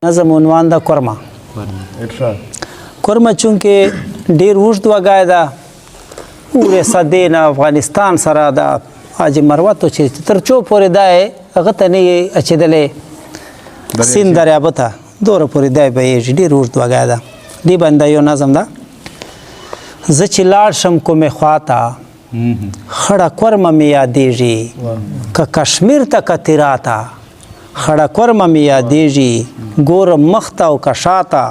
نظم عنوان دا کورما کورما چونکې ډیر اوږد وګای ده پورې صدې نه افغانستان سره د حاجي مروتو چې تر څو پورې دی هغه ته نه یې اچېدلی سیند دریابه ته دوره پورې دی بهیږي ډېر اوږد وګای ده دې باندې یو نظم ده زه چې لاړ شم کومې خواته خړه کورمه مې یادېږي که کشمیر ته که راته خړه کورمه مې یادېږي ګورم مخ ته او که شاته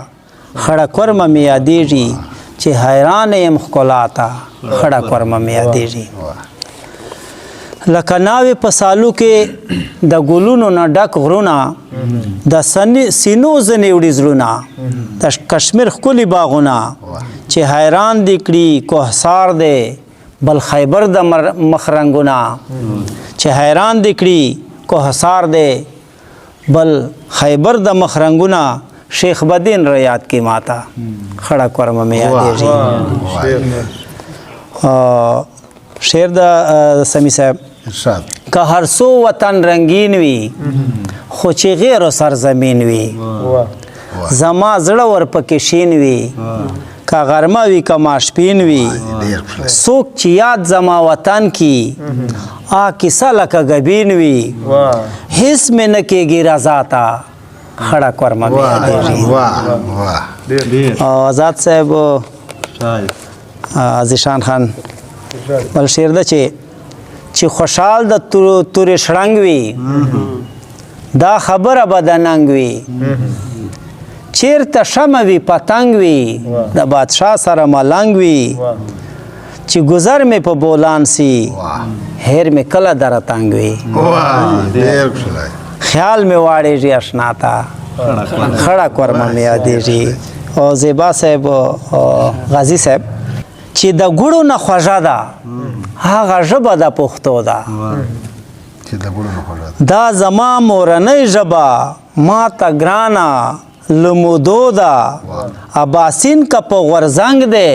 خړه کورمه مې یادېږي چې حیران یم ښکلا ته خړه کورمه مې یادېږي لکه ناوې په سالو کې د ګلونو نه ډک غرونه د سینو ځنې وړي زړونه د کشمیر ښکلي باغونه چې حیران دې کړي کوهسار دی بل خیبر د مخ رنګونه چې حیران دې کړي کوهسار دی بل خیبر د مخ رنګونه شیخ بدین را یاد کی ماتا خړه کورمه مې یادېږي شعر د سمی صاحب که هر سو وطن رنگین وي خو چې غیر سرزمین وي زما زړه ور پکې شین وي که غرمه وي که ماشپین وي څوک چې یاد زما وطن کی آ کیسه لکه ګبین وي هیڅ مې نه کېږي رضا ته خړه کورمه مې یادېږي آزاد صاحب عزیشان خان بل شعر ده چې خوشحال د تورې شړنګ وي دا خبره به د ننګ وي چیرته شمه وي پتنګ وي د بادشاه سره ملنګ وي چې گذر مې په بولان سي هیر مې کله در تنګ وي خیال مې واړېږي اشنا ته خړه کورمه مې یادېږي او زیبا صاحب غازي صاحب چې د ګوړو نه خوږه ده هغه ژبه د پښتو ده دا زما مورنۍ ژبه ما ته ګرانه له مودو ده اباسین که په غورځنګ دی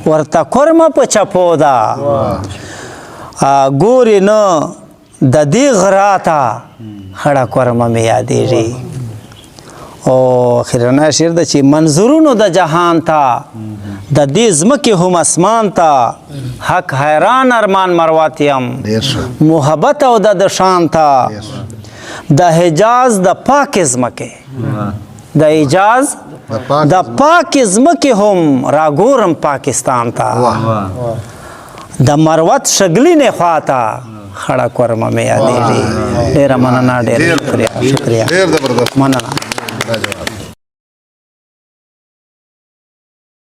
ورته کورمه په چپو ده ګورې نه د دې غرا ته خړه کورمه مې یادېږي او اخرنی شعر ده چې منظورونو د جهان ته د دې ځمکې هم اسمان ته حق حیران ارمان مروت یم محبت او د شان ته د حجاز د پاکې ځمکې د حجاز د پاکې ځمکې هم راګورم پاکستان ته د مروت شګلینې خوا ته خړه کورمه مې یادېږي ډېره مننه ډېره شکریه مننه